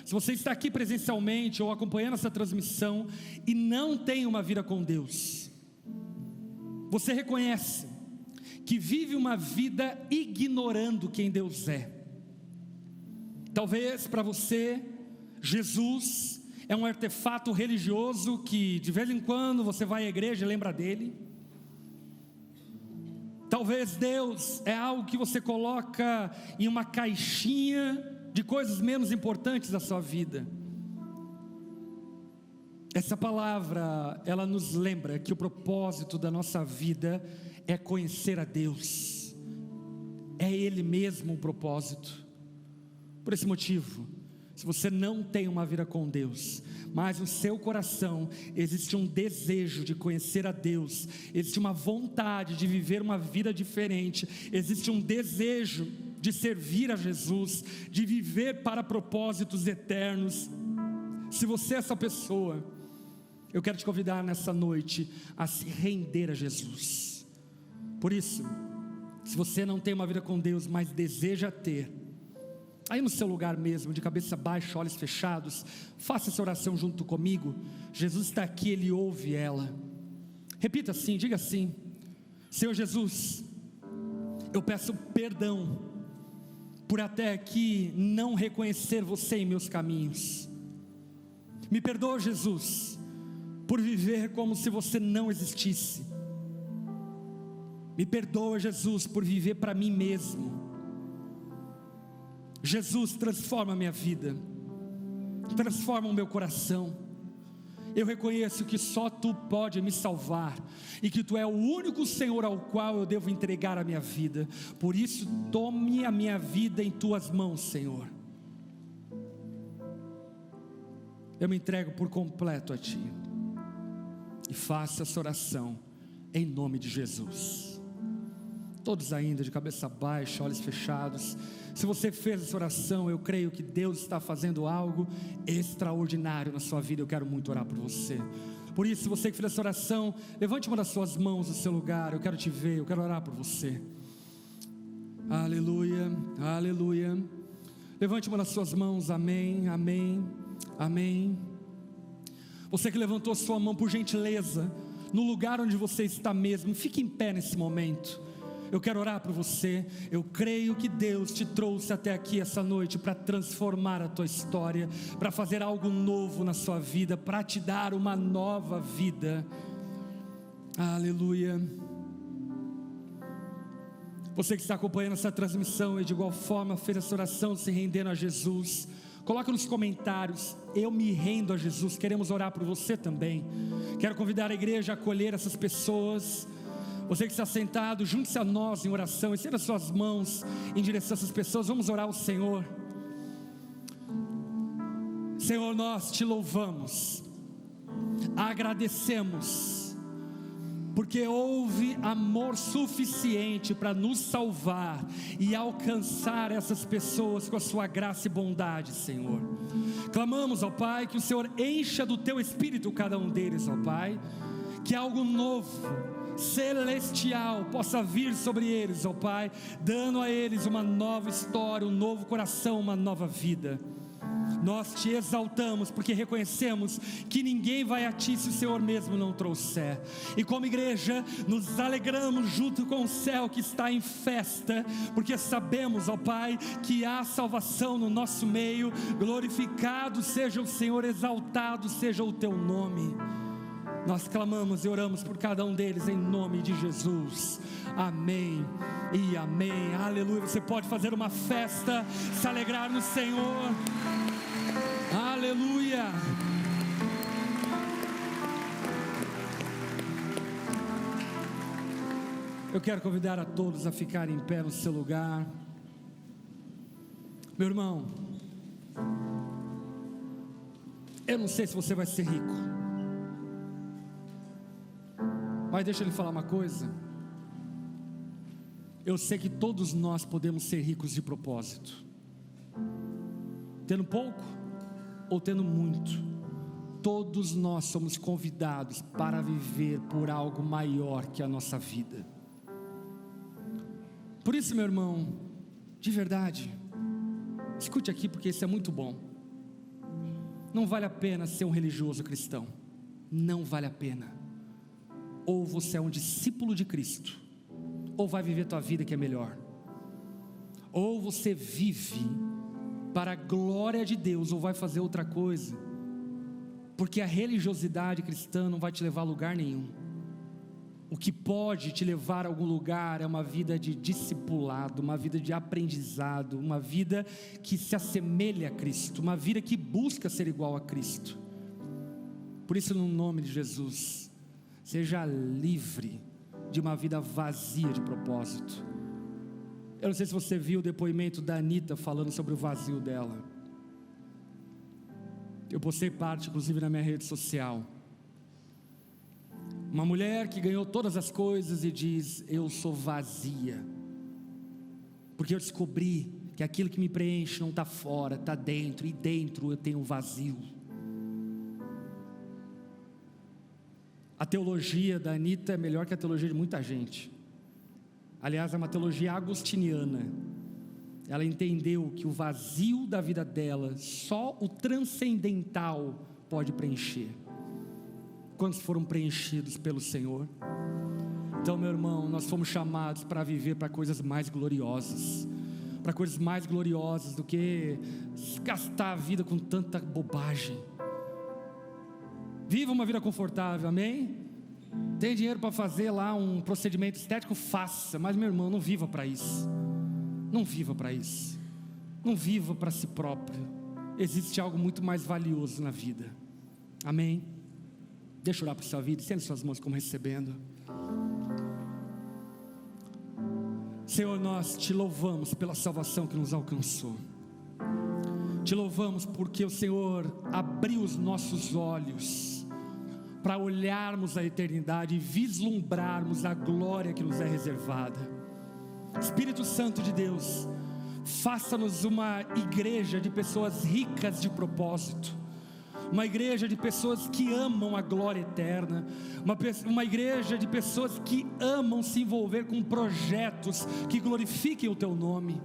se você está aqui presencialmente ou acompanhando essa transmissão e não tem uma vida com Deus, você reconhece que vive uma vida ignorando quem Deus é. Talvez para você, Jesus é um artefato religioso que de vez em quando você vai à igreja e lembra dele. Talvez Deus é algo que você coloca em uma caixinha de coisas menos importantes da sua vida. Essa palavra, ela nos lembra que o propósito da nossa vida é conhecer a Deus, é Ele mesmo o propósito. Por esse motivo, se você não tem uma vida com Deus, mas no seu coração existe um desejo de conhecer a Deus, existe uma vontade de viver uma vida diferente, existe um desejo de servir a Jesus, de viver para propósitos eternos, se você é essa pessoa, eu quero te convidar nessa noite a se render a Jesus. Por isso, se você não tem uma vida com Deus, mas deseja ter, aí no seu lugar mesmo, de cabeça baixa, olhos fechados, faça essa oração junto comigo. Jesus está aqui, Ele ouve ela. Repita assim, diga assim: Senhor Jesus, eu peço perdão por até aqui não reconhecer você em meus caminhos. Me perdoa, Jesus, por viver como se você não existisse. Me perdoa, Jesus, por viver para mim mesmo. Jesus, transforma a minha vida, transforma o meu coração. Eu reconheço que só Tu pode me salvar e que Tu é o único Senhor ao qual eu devo entregar a minha vida. Por isso, tome a minha vida em Tuas mãos, Senhor. Eu me entrego por completo a Ti e faça essa oração em nome de Jesus. Todos ainda de cabeça baixa, olhos fechados. Se você fez essa oração, eu creio que Deus está fazendo algo extraordinário na sua vida. Eu quero muito orar por você. Por isso, você que fez essa oração, levante uma das suas mãos do seu lugar. Eu quero te ver, eu quero orar por você. Aleluia, aleluia. Levante uma das suas mãos, amém, amém, amém. Você que levantou sua mão, por gentileza, no lugar onde você está mesmo, fique em pé nesse momento. Eu quero orar por você. Eu creio que Deus te trouxe até aqui essa noite para transformar a tua história, para fazer algo novo na sua vida, para te dar uma nova vida. Aleluia. Você que está acompanhando essa transmissão e de igual forma fez essa oração se rendendo a Jesus, coloca nos comentários: eu me rendo a Jesus. Queremos orar por você também. Quero convidar a igreja a acolher essas pessoas. Você que está sentado, junte-se a nós em oração, estenda suas mãos em direção a essas pessoas. Vamos orar ao Senhor. Senhor, nós te louvamos, agradecemos, porque houve amor suficiente para nos salvar e alcançar essas pessoas com a sua graça e bondade, Senhor. Clamamos, ó Pai, que o Senhor encha do teu Espírito cada um deles, ó Pai, que algo novo, celestial possa vir sobre eles, ó Pai, dando a eles uma nova história, um novo coração, uma nova vida. Nós te exaltamos porque reconhecemos que ninguém vai a ti se o Senhor mesmo não trouxer. E como igreja nos alegramos junto com o céu que está em festa, porque sabemos, ó Pai, que há salvação no nosso meio. Glorificado seja o Senhor, exaltado seja o teu nome. Nós clamamos e oramos por cada um deles em nome de Jesus, amém e amém, aleluia. Você pode fazer uma festa, se alegrar no Senhor, aleluia. Eu quero convidar a todos a ficarem em pé no seu lugar. Meu irmão, eu não sei se você vai ser rico, mas deixa eu lhe falar uma coisa. Eu sei que todos nós podemos ser ricos de propósito, tendo pouco ou tendo muito. Todos nós somos convidados para viver por algo maior que a nossa vida. Por isso, meu irmão, de verdade, escute aqui, porque isso é muito bom. Não vale a pena ser um religioso cristão, não vale a pena. Ou você é um discípulo de Cristo, ou vai viver tua vida que é melhor, ou você vive para a glória de Deus, ou vai fazer outra coisa, porque a religiosidade cristã não vai te levar a lugar nenhum. O que pode te levar a algum lugar é uma vida de discipulado, uma vida de aprendizado, uma vida que se assemelha a Cristo, uma vida que busca ser igual a Cristo. Por isso, no nome de Jesus, seja livre de uma vida vazia de propósito. Eu não sei se você viu o depoimento da Anitta falando sobre o vazio dela. Eu postei parte, inclusive, na minha rede social. Uma mulher que ganhou todas as coisas e diz: eu sou vazia, porque eu descobri que aquilo que me preenche não está fora, está dentro, e dentro eu tenho um vazio. A teologia da Anitta é melhor que a teologia de muita gente. Aliás, é uma teologia agostiniana. Ela entendeu que o vazio da vida dela, só o transcendental pode preencher. Quantos foram preenchidos pelo Senhor? Então, meu irmão, nós fomos chamados para viver para coisas mais gloriosas, para coisas mais gloriosas do que gastar a vida com tanta bobagem. Viva uma vida confortável, amém? Tem dinheiro para fazer lá um procedimento estético? Faça, mas meu irmão, não viva para isso. Não viva para isso. Não viva para si próprio. Existe algo muito mais valioso na vida, amém? Deixa eu orar por sua vida, estenda suas mãos como recebendo. Senhor, nós te louvamos pela salvação que nos alcançou. Te louvamos porque o Senhor abriu os nossos olhos para olharmos a eternidade e vislumbrarmos a glória que nos é reservada. Espírito Santo de Deus, faça-nos uma igreja de pessoas ricas de propósito, uma igreja de pessoas que amam a glória eterna, uma igreja de pessoas que amam se envolver com projetos que glorifiquem o Teu nome.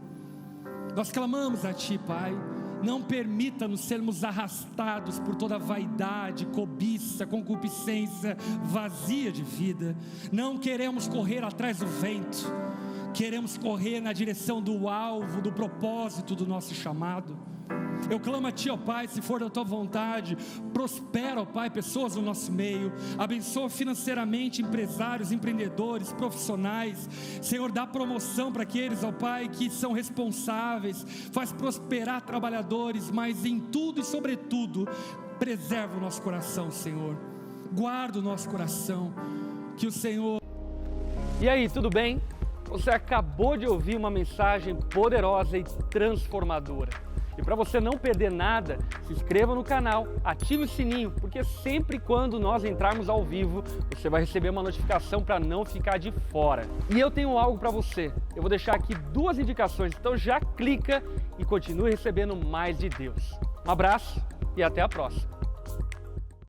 Nós clamamos a Ti, Pai, não permita-nos sermos arrastados por toda vaidade, cobiça, concupiscência vazia de vida. Não queremos correr atrás do vento, queremos correr na direção do alvo, do propósito do nosso chamado. Eu clamo a Ti, ó Pai, se for da Tua vontade, prospera, ó Pai, pessoas no nosso meio, abençoa financeiramente empresários, empreendedores, profissionais. Senhor, dá promoção para aqueles, ó Pai, que são responsáveis, faz prosperar trabalhadores, mas em tudo e sobretudo, preserva o nosso coração, Senhor, guarda o nosso coração, que o Senhor... E aí, tudo bem? Você acabou de ouvir uma mensagem poderosa e transformadora. E para você não perder nada, se inscreva no canal, ative o sininho, porque sempre quando nós entrarmos ao vivo, você vai receber uma notificação para não ficar de fora. E eu tenho algo para você, eu vou deixar aqui 2 indicações, então já clica e continue recebendo mais de Deus. Um abraço e até a próxima.